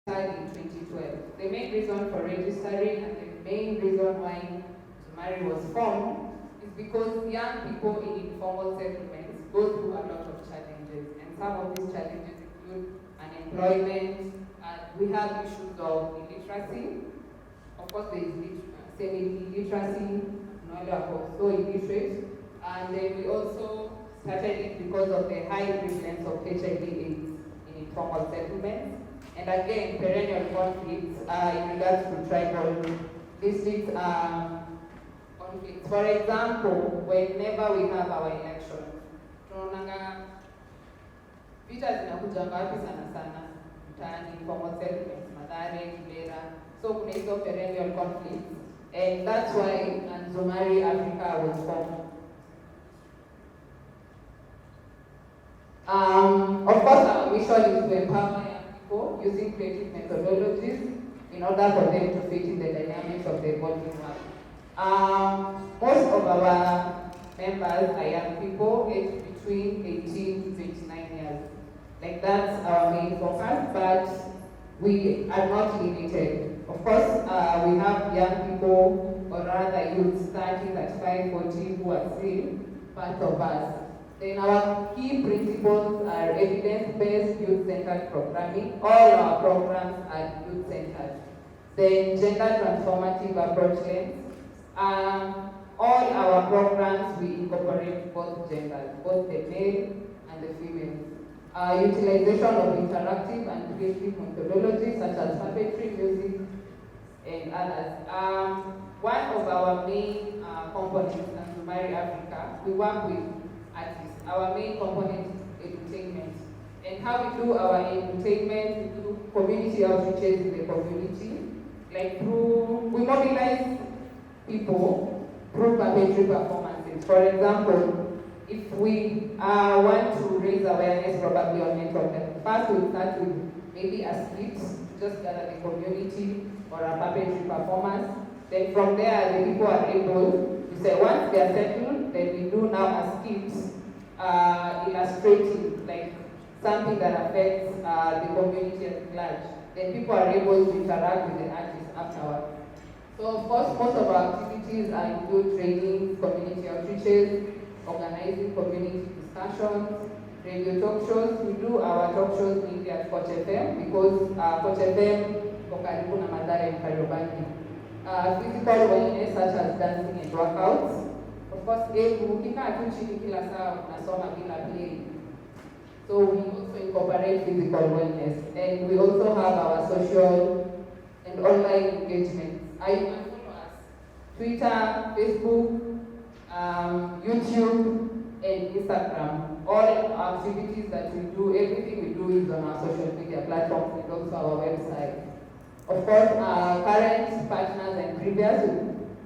in 2012. The main reason for registering and the main reason why Nzumari was formed is because young people in informal settlements go through a lot of challenges, and some of these challenges include unemployment, and we have issues of illiteracy. Of course, there is semi-illiteracy, also illiterate, and then we also started it because of the high prevalence of HIV/AIDS in informal settlements. And again, perennial conflicts in regards to tribal districts conflicts. For example, whenever we have our elections, tunaonanga vita zinakuja wapi sana sana mtaani, informal settlements, Mathare, Kibera. So kuna hizo perennial conflicts, and that's why Nzumari Africa was formed. Of course, our mission is to empower using creative methodologies in order for them to fit in the dynamics of the evolving world. Most of our members are young people aged between 18 to 29 years. Like, that's our main focus, but we are not limited. Of course, we have young people, or rather youths 30, 35, 40 who are still part of us. Then our key principles are evidence-based, youth-centered programming. All our programs are youth-centered. Then gender transformative approaches. All our programs, we incorporate both genders, both the male and the female. Utilization of interactive and creative methodologies such as puppetry, music, and others. One of our main components at Nzumari Africa, we work with artists. Our main component is entertainment. And how we do our entertainment, we do community outreaches in the community. Like we mobilize people through puppetry performances. For example, if we want to raise awareness probably on mental health, first we start with maybe a skit to just gather the community, or a puppetry performance. Then from there, the people are able to say, once they are settled, then we do now a skit illustrating like something that affects the community at large. Then people are able to interact with the artists afterwards. So of course, most of our activities include training, community outreaches, organizing community discussions, radio talk shows. We do our talk shows mainly at Coach FM because Coach FM karibu na Mathare and Kariobangi. Physical wellness such as dancing and workouts. Of course, ukikaa tu chini kila saa unasoma bila play. So we also incorporate physical wellness, and we also have our social and online engagements. You can follow us: Twitter, Facebook, YouTube, and Instagram. All activities that we do, everything we do is on our social media platforms and also our website. Of course, our current partners and previous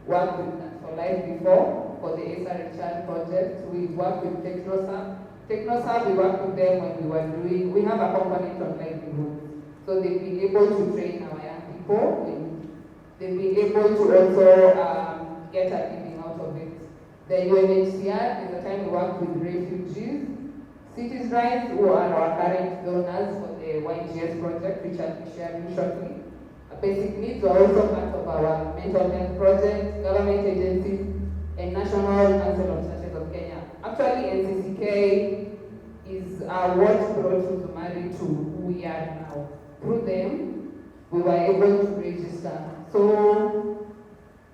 worked with us for life before for the SRHR project. We worked with TechnoSAP. TechnoSAP, we worked with them when we have a component on livelihood. So they've been able to train our young people, and they've been able to also get a living out of it. The UNHCR is the time we work with refugees. Cities Rise, who are our current donors for the YGS project, which I'll be sharing shortly. Basic needs are also part of our mental health project, government agencies, and National Council of Churches of Kenya. Actually, NCCK is what brought Nzumari to who we are now. Through them, we were able to register. So,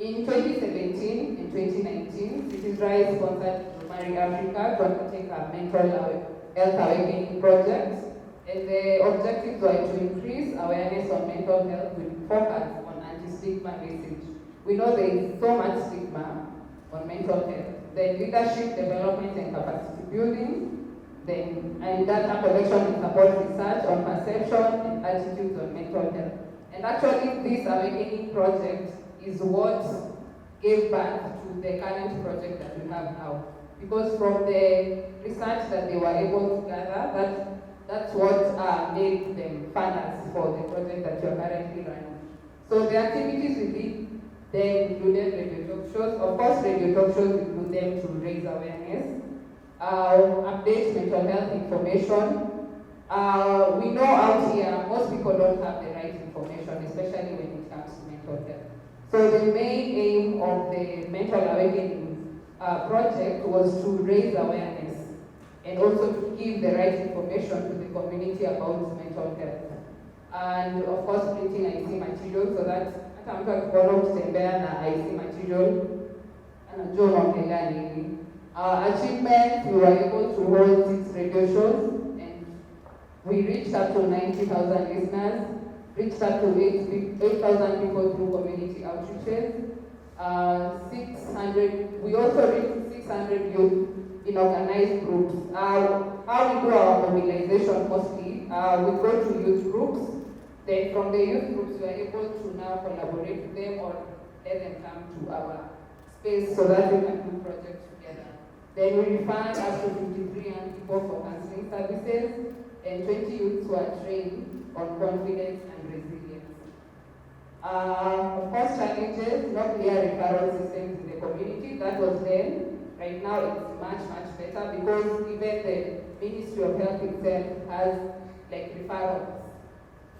in 2017 and 2019, Cities Rise sponsored Nzumari Africa to undertake a mental health awakening project. And the objectives were to increase awareness on mental health with focus on anti-stigma message. We know there is so much stigma on mental health. Then leadership development and capacity building, and data collection and support research on perception and attitudes on mental health. And actually, this awakening project is what gave birth to the current project that we have now. Because from the research that they were able to gather, that's what made them funders for the project that you're currently running. So the activities we did then included radio talk shows. Of course, radio talk shows include them to raise awareness, update mental health information, We know out here most people don't have the right information, especially when it comes to mental health. So the main aim of the Mental Awakening project was to raise awareness and also to give the right information to the community about mental health. And of course, printing IC material so that hata mtu akikuona kutembea na IC material anajua unaongelea nini. Achievements, we were able to hold 6 radio shows and we reached up to 90,000 listeners, reached up to 8,000 people through community outreaches. 600, we also reached 600 youth in organized groups. How we do our mobilization mostly, we go to youth groups. Then from the youth groups, we are able to now collaborate with them or let them come to our space so that we can do projects together. Then we refined up to 53 young people for counseling services and 20 youths who are trained on confidence and resilience. Of course, challenges, not clear referral systems in the community. That was then. Right now, it's much, much better because even the Ministry of Health itself has like referrals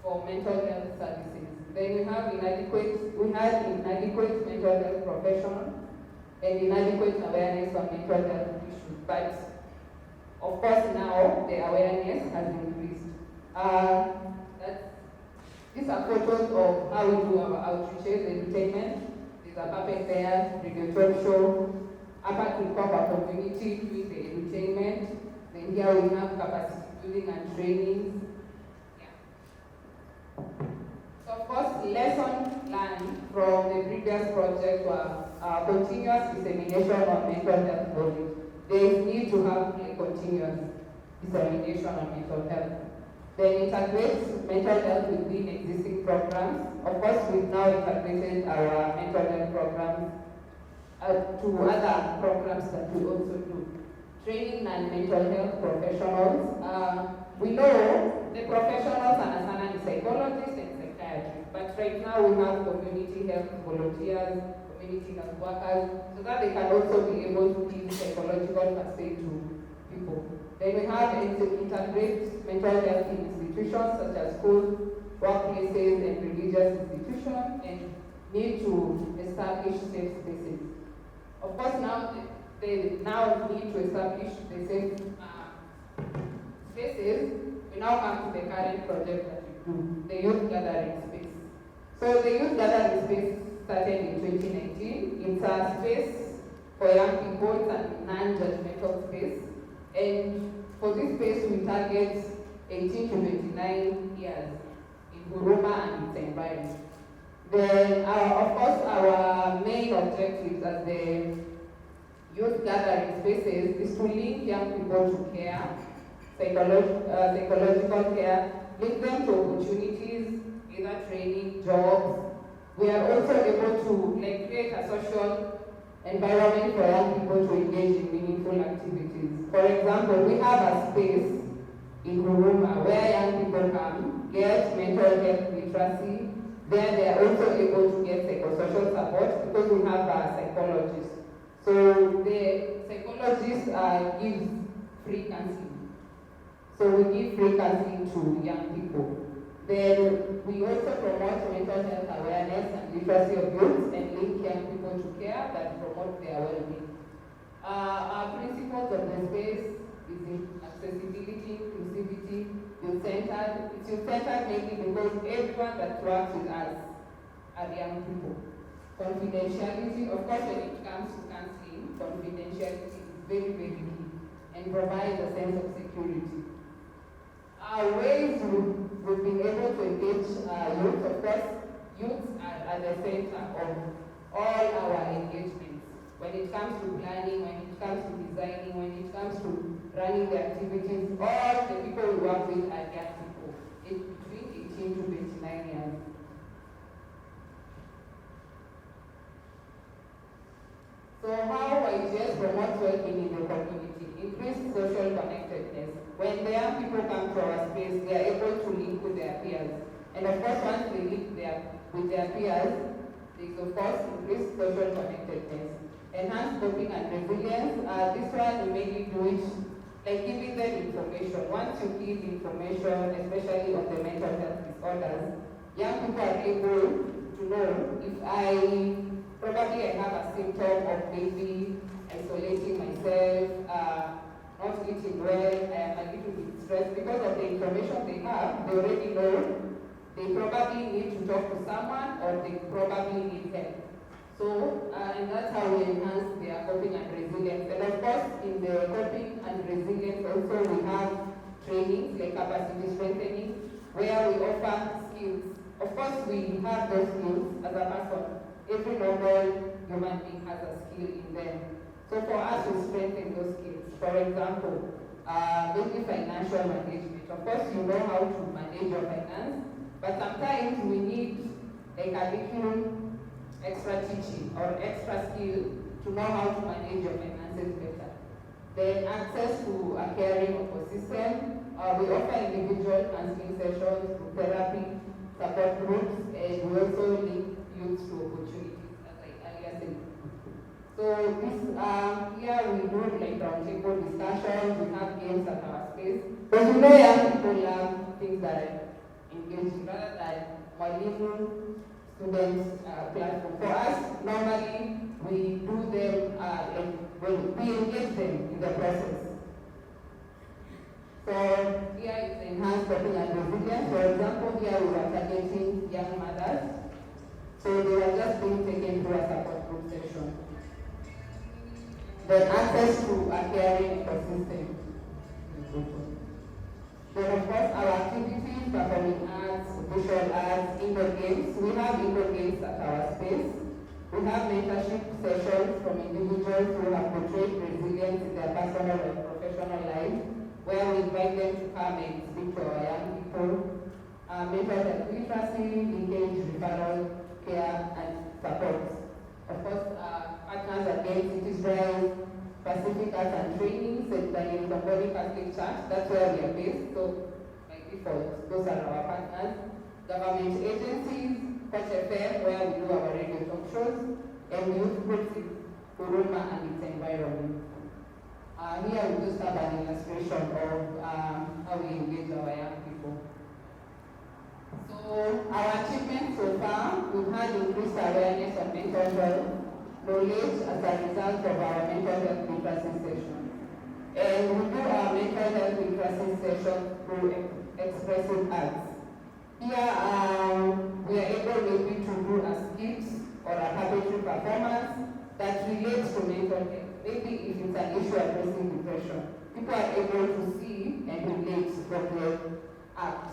for mental health services. Then we had inadequate mental health professionals and inadequate awareness on mental health issues. But of course now the awareness has increased. These are photos of how we do our outreaches, entertainment. There's a puppet there, radio talk show. Upper to cover community doing the entertainment. Then here we have capacity building and training. So of course, lessons learned from the previous project were continuous dissemination on mental health knowledge. They need to have a continuous dissemination on mental health. Then integrate mental health within existing programs. Of course, we've now integrated our mental health programs to other programs that we also do. Training and mental health professionals. We know the professionals are assigned psychologists and psychiatrists, but right now we have community health volunteers, community health workers, so that they can also be able to give psychological first aid to people. Then we have integrate mental health in institutions such as schools, workplaces, and religious institutions, and need to establish safe spaces. Of course, now they now need to establish the safe spaces. We now come to the current project that we do, the youth gathering space. So the youth gathering space started in 2019. It's a space for young people, and non-judgmental space. And for this space, we target 18 to 29 years in Huruma and its environment. Then, of course, our main objectives as the youth gathering spaces is to link young people to care, psychological care, link them to opportunities, either training, jobs. We are also able to create a social environment for young people to engage in meaningful activities. For example, we have a space in Huruma where young people come, get mental health literacy. There they are also able to get psychosocial support because we have a psychologist. So the psychologist gives free counseling. So we give free counseling to young people. Then we also promote mental health awareness and literacy of youth and link young people to care that promote their well-being. Our principles of the space is accessibility, inclusivity, youth-centered. It's youth-centered mainly because everyone that works with us are young people. Confidentiality, of course, when it comes to counseling, confidentiality is very, very key and provides a sense of security. Ways we've been able to engage youth, of course, youth are at the center of all our engagements. When it comes to planning, when it comes to designing, when it comes to running the activities, all the people we work with are young people, between 18 to 29 years. So how YGS promotes well-being in the community? Increase social connectedness. When the young people come to our space, they are able to link with their peers. And of course, once they link with their peers, they of course increase social connectedness. Enhance coping and resilience. This one we mainly do it like giving them information. Once you give information, especially on the mental health disorders, young people are able to know if probably I have a symptom of maybe isolating myself, not eating well, I am a little bit stressed. Because of the information they have, they already know they probably need to talk to someone or they probably need help. So, and that's how we enhance their coping and resilience. And of course, in the coping and resilience also we have trainings like capacity strengthening, where we offer skills. Of course, we have those skills as a person. Every normal human being has a skill in them. So for us to strengthen those skills, for example, maybe financial management. Of course, you know how to manage your finance, but sometimes we need like a little extra teaching or extra skill to know how to manage your finances better. Then access to a caring ecosystem. We offer individual counseling sessions, group therapy, support groups, and we also link youth to opportunities, as I earlier said. So this here we do like roundtable discussions, we have games at our space. Because we know young people love things that are engaging rather than Mwalimu students platform. For us, normally we do them we engage them in the process. So here is enhanced coping and resilience. For example, here we are targeting young mothers. So they are just being taken through a support group session. Then access to a caring ecosystem. Then of course our activities, performing arts, visual arts, indoor games. We have indoor games at our space. We have mentorship sessions from individuals who have portrayed resilience in their personal and professional life, where we invite them to come and speak to our young people. Mental health literacy, linkage, referral, care, and support. Of course, partners again, Cities Drive, Pacific Arts and Training, St. Daniel Nzumari Catholic Church, that's where we are based, so by default, those are our partners. Government agencies, Coach FM, where we do our radio talk shows, and youth groups in Huruma and its environment. Here we just have an illustration of how we engage our young people. So our achievements so far, we've had increased awareness on mental health, knowledge as a result of our mental health literacy session. And we do our mental health literacy session through expressive arts. Here we are able maybe to do a skit or a puppetry performance that relates to mental health. Maybe if it's an issue addressing depression, people are able to see and relate from the act.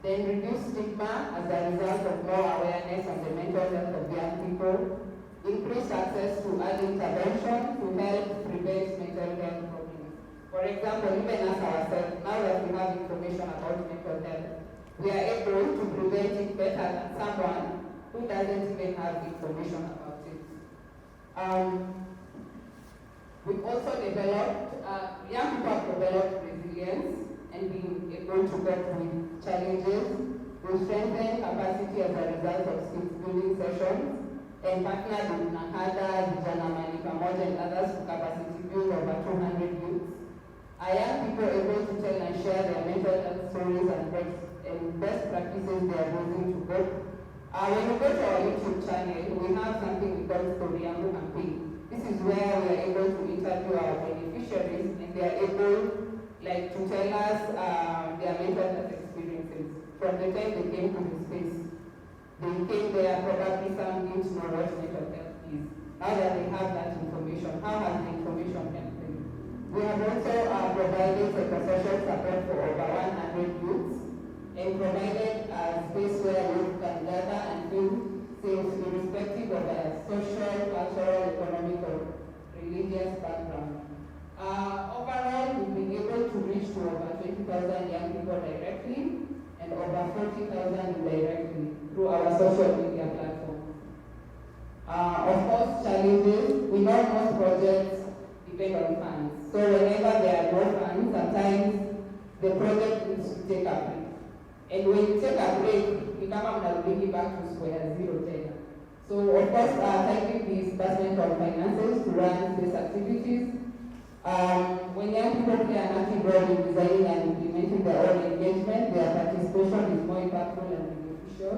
Then reduce stigma as a result of more awareness on the mental health of young people. Increase access to early intervention to help prevent mental health problems. For example, even as ourselves, now that we have information about mental health, we are able to prevent it better than someone who doesn't even have information about it. We've also developed, young people have developed resilience and being able to cope with challenges. We strengthen capacity as a result of skills building sessions and partnered with Nakada, Vijana Pamoja and others to capacity build over 200 youths. Our young people are able to tell and share their mental health stories and best practices they are using to cope. When you go to our YouTube channel, we have something we call Story Yangu Campaign. This is where we are able to interview our beneficiaries and they are able to tell us their mental health experiences from the time they came to the space. They came there, probably some didn't know what mental health is. Now that they have that information, how has the information helped them? We have also provided psychosocial support for over 100 youths and provided a space where youth can gather and feel safe irrespective of their social, cultural, economic, or religious background. Overall, we've been able to reach to over 20,000 young people directly and over 40,000 indirectly through our social media platforms. Of course, challenges. We know most projects depend on funds. So whenever there are no funds, sometimes the project needs to take a break. And when you take a break, you come up and bring it back to square zero tena. So of course, thanking the Department of Finances to run these activities. When young people play an active role in designing and implementing their own engagement, their participation is more impactful and beneficial.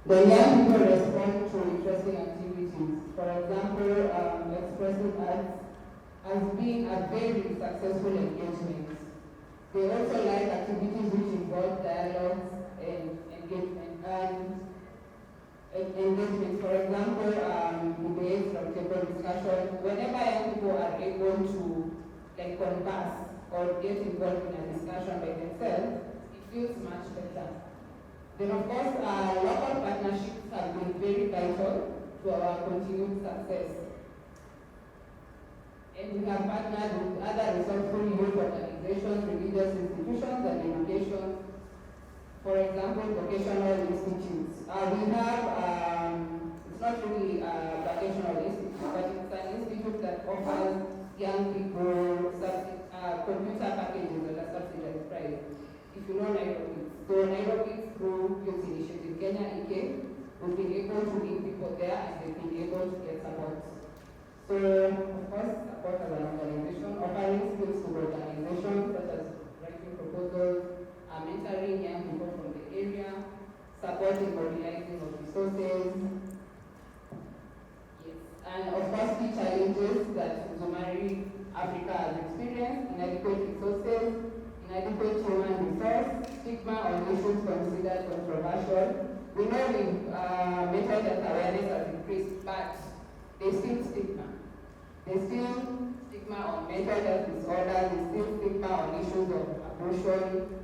The young people respond to interesting activities. For example, expressing arts as being a very successful engagement. They also like activities which involve dialogues and engagement. For example, debates, roundtable discussion. Whenever young people are able to converse or get involved in a discussion by themselves, it feels much better. Then of course, local partnerships have been very vital to our continued success. And we have partnered with other resourceful youth organizations, religious institutions, and education. For example, vocational institutes. We have, it's not really a vocational institute, but it's an institute that offers young people computer packages at a subsidized price. If you know Nairobi. So Nairobi, through Youth Initiative Kenya, EK, we've been able to link people there and they've been able to get support. So, of course, support as an organization, offering skills to organizations such as writing proposals, mentoring young people from the area, supporting mobilizing of resources. Yes. And of course, key challenges that Nzumari Africa has experienced: inadequate resources, inadequate human resource, stigma on issues considered controversial. We know mental health awareness has increased, but there's still stigma. There's still stigma on mental health disorders, there's still stigma on issues of abortion.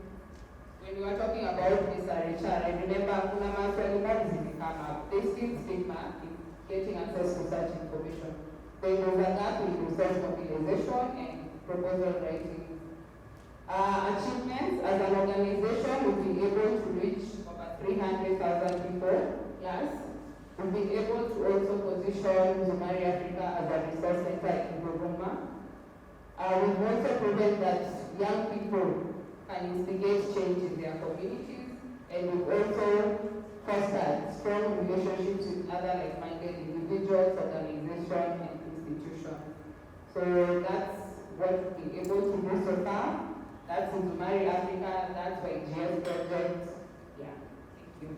When you are talking about this I remember kuna maswali mob come up. There's still stigma in getting access to such information. There is a gap in resource mobilization and proposal writing. Achievements as an organization, we've been able to reach over 300,000 people plus. We've been able to also position Nzumari Africa as a resource center in Bogoma. We've also proven that young people can instigate change in their communities, and we've also fostered strong relationships with other like-minded individuals, organizations, and institutions. So that's what we've been able to do so far. That's Nzumari Africa, that's my GS project. Yeah, thank you.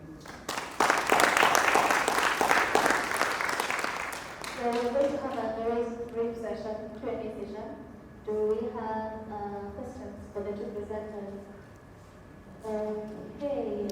So we're going to have a very brief session, Q&A session. Do we have questions for the two presenters? Okay,